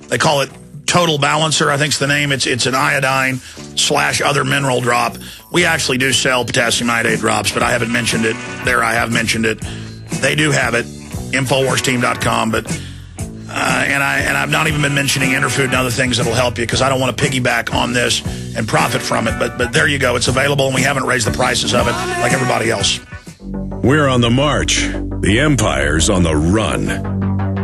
They call it Total Balancer, I think's the name. It's an iodine / other mineral drop. We actually do sell potassium iodate drops, but I haven't mentioned it. There, I have mentioned it. They do have it, InfoWarsTeam.com, but and I've not even been mentioning Interfood and other things that'll help you because I don't want to piggyback on this and profit from it. But there you go. It's available, and we haven't raised the prices of it like everybody else. We're on the march. The Empire's on the run.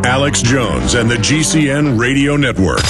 Alex Jones and the GCN Radio Network.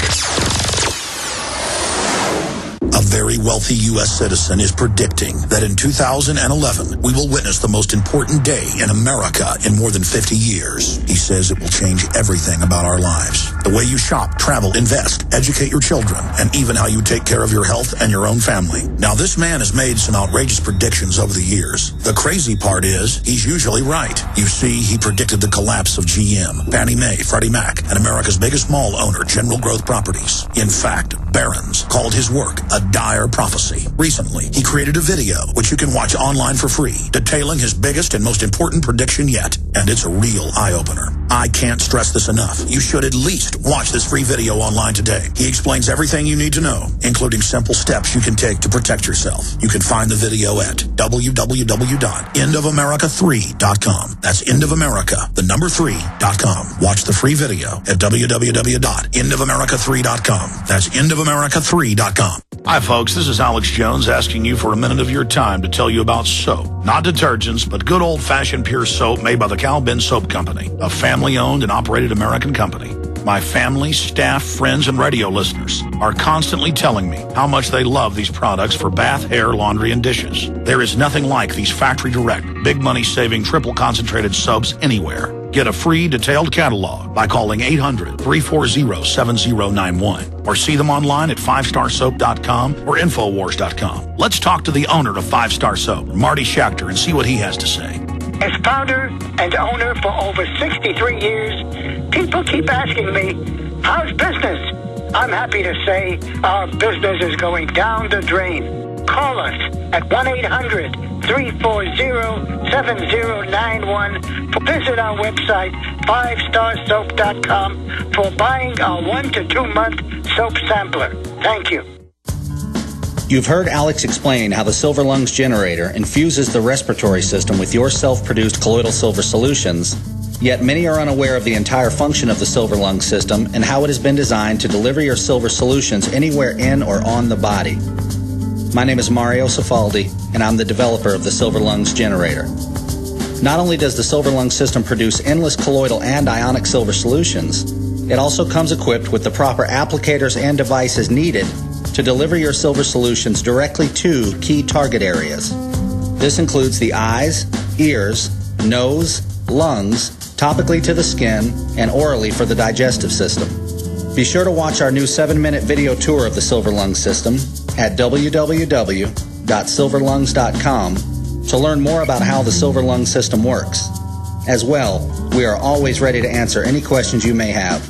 A very wealthy U.S. citizen is predicting that in 2011, we will witness the most important day in America in more than 50 years. He says it will change everything about our lives. The way you shop, travel, invest, educate your children, and even how you take care of your health and your own family. Now, this man has made some outrageous predictions over the years. The crazy part is, he's usually right. You see, he predicted the collapse of GM, Fannie Mae, Freddie Mac, and America's biggest mall owner, General Growth Properties. In fact, Barron's called his work a dire prophecy. Recently, he created a video, which you can watch online for free, detailing his biggest and most important prediction yet. And it's a real eye-opener. I can't stress this enough. You should at least watch this free video online today. He explains everything you need to know, including simple steps you can take to protect yourself. You can find the video at www.endofamerica3.com. That's endofamerica3.com. Watch the free video at www.endofamerica3.com. That's endofamerica3.com. Hi, folks. This is Alex Jones asking you for a minute of your time to tell you about soap. Not detergents, but good old-fashioned pure soap made by the Cal Ben Soap Company, a family-owned and operated American company. My family, staff, friends, and radio listeners are constantly telling me how much they love these products for bath, hair, laundry, and dishes. There is nothing like these factory-direct, big money-saving, triple-concentrated soaps anywhere. Get a free detailed catalog by calling 800-340-7091 or see them online at 5starsoap.com or Infowars.com. Let's talk to the owner of 5 Star Soap, Marty Schachter, and see what he has to say. As founder and owner for over 63 years, people keep asking me, how's business? I'm happy to say our business is going down the drain. Call us at 1-800-340-7091. Visit our website, 5starsoap.com, for buying our 1 to 2 month soap sampler. Thank you. You've heard Alex explain how the Silver Lungs generator infuses the respiratory system with your self-produced colloidal silver solutions, yet many are unaware of the entire function of the Silver Lungs system and how it has been designed to deliver your silver solutions anywhere in or on the body. My name is Mario Cifaldi, and I'm the developer of the Silver Lungs generator. Not only does the Silver Lungs system produce endless colloidal and ionic silver solutions, it also comes equipped with the proper applicators and devices needed to deliver your silver solutions directly to key target areas. This includes the eyes, ears, nose, lungs, topically to the skin, and orally for the digestive system. Be sure to watch our new 7-minute video tour of the Silver Lungs system at www.silverlungs.com to learn more about how the Silver Lungs system works. As well, we are always ready to answer any questions you may have.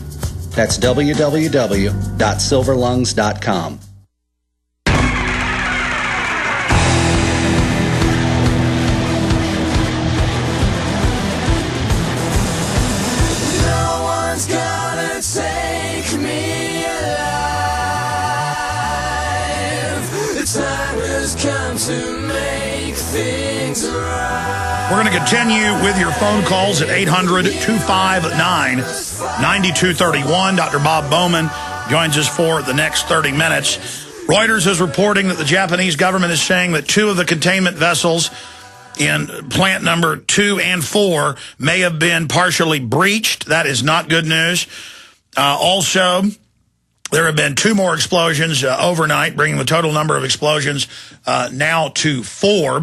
That's www.silverlungs.com. We're going to continue with your phone calls at 800-259-9231. Dr. Bob Bowman joins us for the next 30 minutes. Reuters is reporting that the Japanese government is saying that 2 of the containment vessels in plant number 2 and 4 may have been partially breached. That is not good news. Also, there have been 2 more explosions overnight, bringing the total number of explosions now to 4.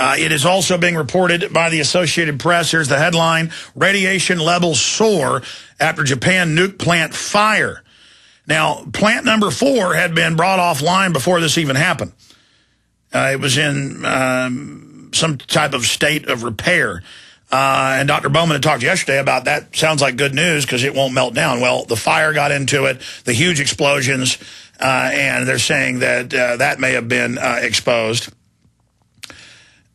It is also being reported by the Associated Press. Here's the headline: radiation levels soar after Japan nuke plant fire. Now, plant number 4 had been brought offline before this even happened. It was in some type of state of repair. And Dr. Bowman had talked yesterday about that. Sounds like good news because it won't melt down. Well, the fire got into it, the huge explosions, and they're saying that that may have been exposed.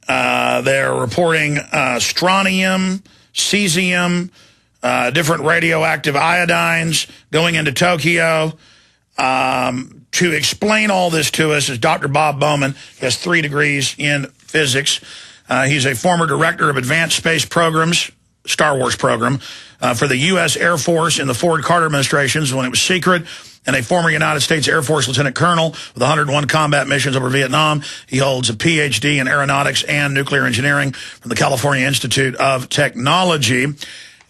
They're reporting strontium, cesium, different radioactive iodines going into Tokyo. To explain all this to us is Dr. Bob Bowman. He has 3 degrees in physics. He's a former director of advanced space programs, Star Wars program, for the U.S. Air Force in the Ford Carter administrations when it was secret, and a former United States Air Force lieutenant colonel with 101 combat missions over Vietnam. He holds a Ph.D. in aeronautics and nuclear engineering from the California Institute of Technology.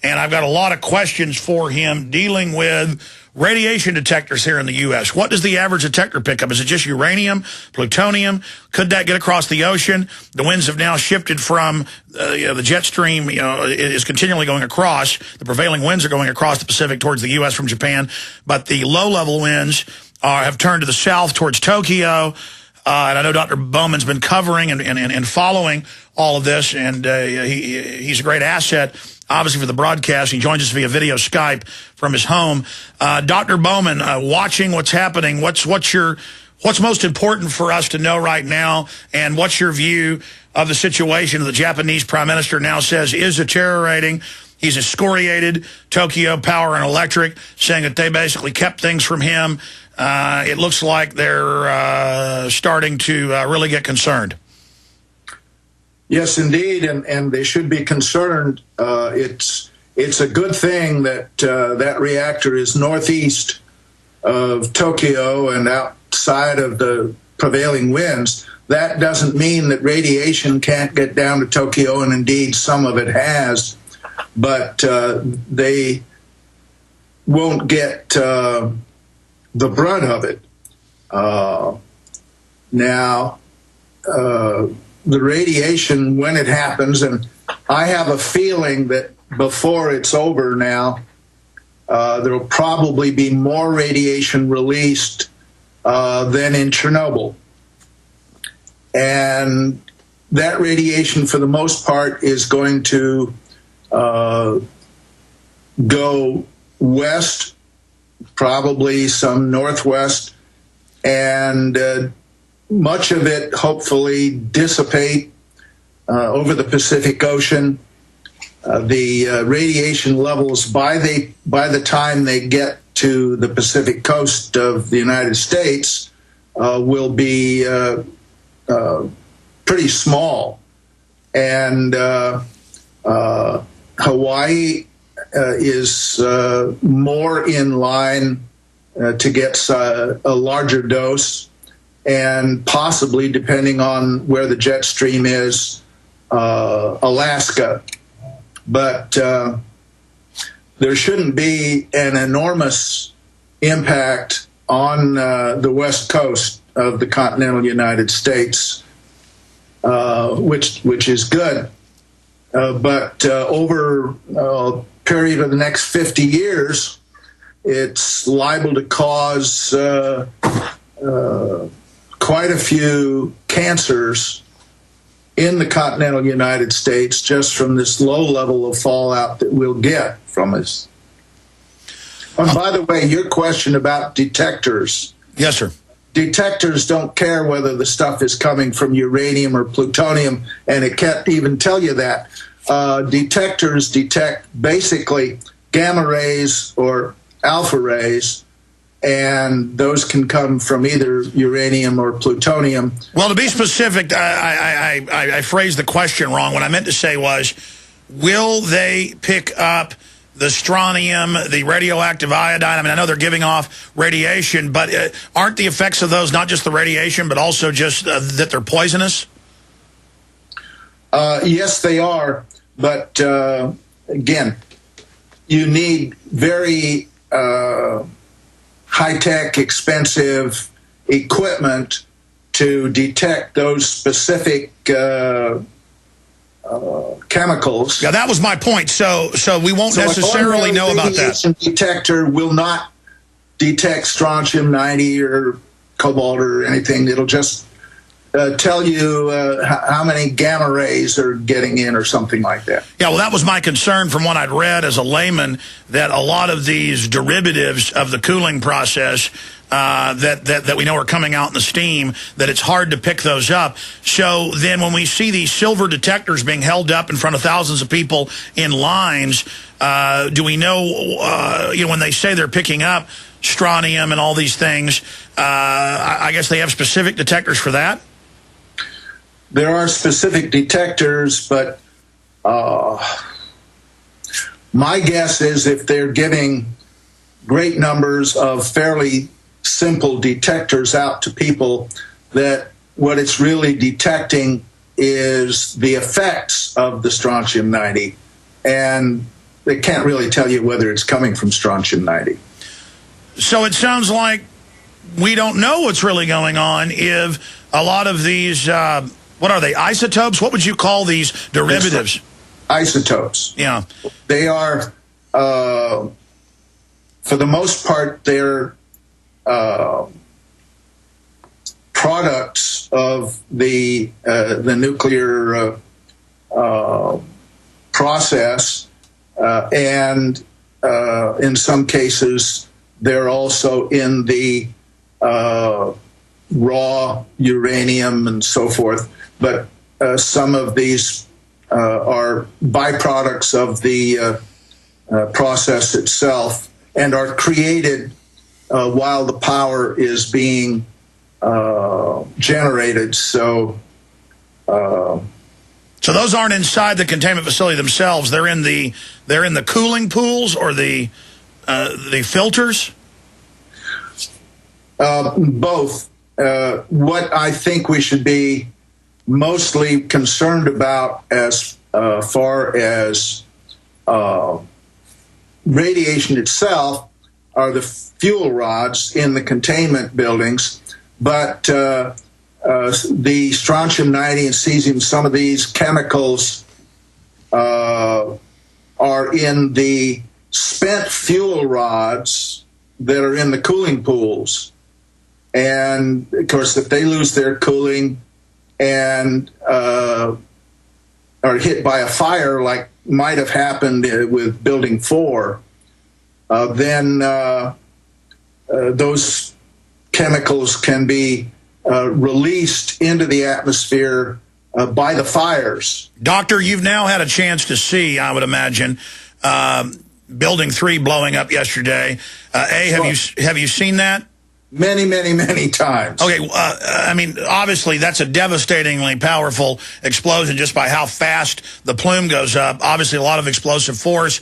And I've got a lot of questions for him dealing with radiation detectors here in the U.S. What does the average detector pick up? Is it just uranium, plutonium? Could that get across the ocean? The winds have now shifted from, the jet stream, is continually going across. The prevailing winds are going across the Pacific towards the U.S. from Japan. But the low-level winds have turned to the south towards Tokyo. And I know Dr. Bowman's been covering and following all of this, and he's a great asset, obviously, for the broadcast. He joins us via video Skype from his home. Dr. Bowman, watching what's happening, what's most important for us to know right now, and what's your view of the situation the Japanese Prime Minister now says is deteriorating? He's excoriated Tokyo Power and Electric, saying that they basically kept things from him. It looks like they're starting to really get concerned. Yes, indeed, and they should be concerned. It's a good thing that that reactor is northeast of Tokyo and outside of the prevailing winds. That doesn't mean that radiation can't get down to Tokyo, and indeed some of it has, but they won't get the brunt of it. The radiation, when it happens, and I have a feeling that before it's over now, there will probably be more radiation released than in Chernobyl. And that radiation, for the most part, is going to go west, probably some northwest, and much of it hopefully dissipate over the Pacific Ocean. The radiation levels by the time they get to the Pacific coast of the United States will be pretty small, and Hawaii is more in line to get a larger dose, and possibly, depending on where the jet stream is, Alaska. But there shouldn't be an enormous impact on the west coast of the continental United States, which is good. But over a period of the next 50 years, it's liable to cause quite a few cancers in the continental United States just from this low level of fallout that we'll get from this. And by the way, your question about detectors. Yes, sir. Detectors don't care whether the stuff is coming from uranium or plutonium, and it can't even tell you that. Detectors detect basically gamma rays or alpha rays, and those can come from either uranium or plutonium. Well, to be specific, I phrased the question wrong. What I meant to say was, will they pick up the strontium, the radioactive iodine? I mean, I know they're giving off radiation, but aren't the effects of those not just the radiation, but also just that they're poisonous? Yes, they are. But again, you need very high-tech, expensive equipment to detect those specific chemicals. Yeah, that was my point. So we won't necessarily know about that. A detector will not detect strontium-90 or cobalt or anything. It'll just tell you how many gamma rays are getting in or something like that. Yeah, well, that was my concern from what I'd read as a layman, that a lot of these derivatives of the cooling process that we know are coming out in the steam, that it's hard to pick those up. So then when we see these silver detectors being held up in front of thousands of people in lines, do we know, when they say they're picking up strontium and all these things, I guess they have specific detectors for that? There are specific detectors, but my guess is if they're giving great numbers of fairly simple detectors out to people, that what it's really detecting is the effects of the strontium-90, and they can't really tell you whether it's coming from strontium-90. So it sounds like we don't know what's really going on if a lot of these, what are they, isotopes? What would you call these derivatives? Isotopes. Yeah. They are, for the most part, they're products of the nuclear process, and in some cases, they're also in the raw uranium and so forth. But some of these are byproducts of the process itself and are created while the power is being generated. So those aren't inside the containment facility themselves. They're in the cooling pools or the filters. Both. What I think we should be mostly concerned about as far as radiation itself are the fuel rods in the containment buildings, but the strontium-90 and cesium, some of these chemicals are in the spent fuel rods that are in the cooling pools. And, of course, if they lose their cooling and are hit by a fire like might have happened with Building 4, then those chemicals can be released into the atmosphere by the fires. Doctor, you've now had a chance to see, I would imagine, Building 3 blowing up yesterday. Have you seen that? Many, many, many times. Okay, I mean, obviously that's a devastatingly powerful explosion just by how fast the plume goes up. Obviously a lot of explosive force.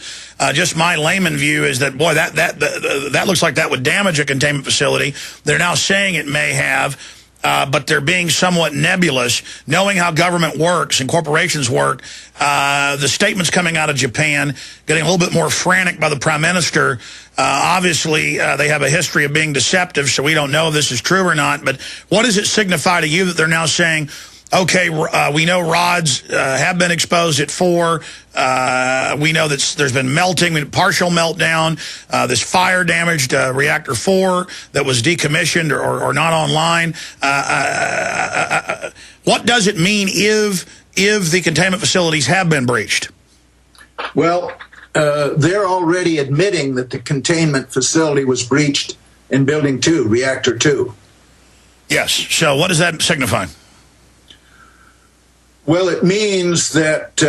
Just my layman view is that, boy, that looks like that would damage a containment facility. They're now saying it may have, but they're being somewhat nebulous. Knowing how government works and corporations work, the statements coming out of Japan, getting a little bit more frantic by the Prime Minister. Obviously, they have a history of being deceptive, so we don't know if this is true or not. But what does it signify to you that they're now saying, okay, we know rods have been exposed at 4. We know that there's been melting, partial meltdown. This fire damaged reactor 4 that was decommissioned or not online. What does it mean if the containment facilities have been breached? Well, they're already admitting that the containment facility was breached in Building 2, Reactor 2. Yes. So what does that signify? Well, it means that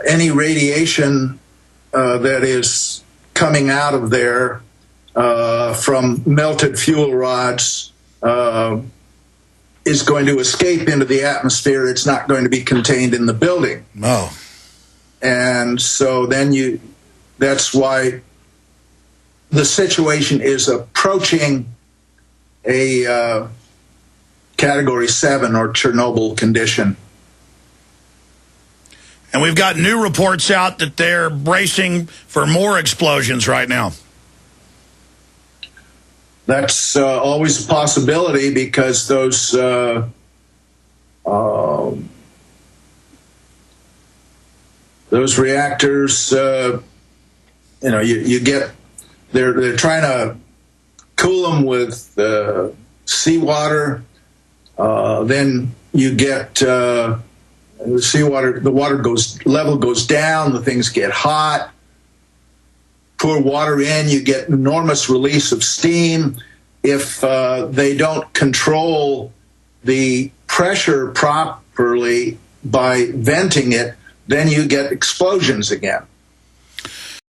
any radiation that is coming out of there from melted fuel rods is going to escape into the atmosphere. It's not going to be contained in the building. Oh. And so then that's why the situation is approaching a Category 7 or Chernobyl condition. And we've got new reports out that they're bracing for more explosions right now. That's always a possibility because those reactors, you get, they're trying to cool them with seawater. Then you get the seawater, the level goes down, the things get hot. Pour water in, you get enormous release of steam. if they don't control the pressure properly by venting it, then you get explosions again.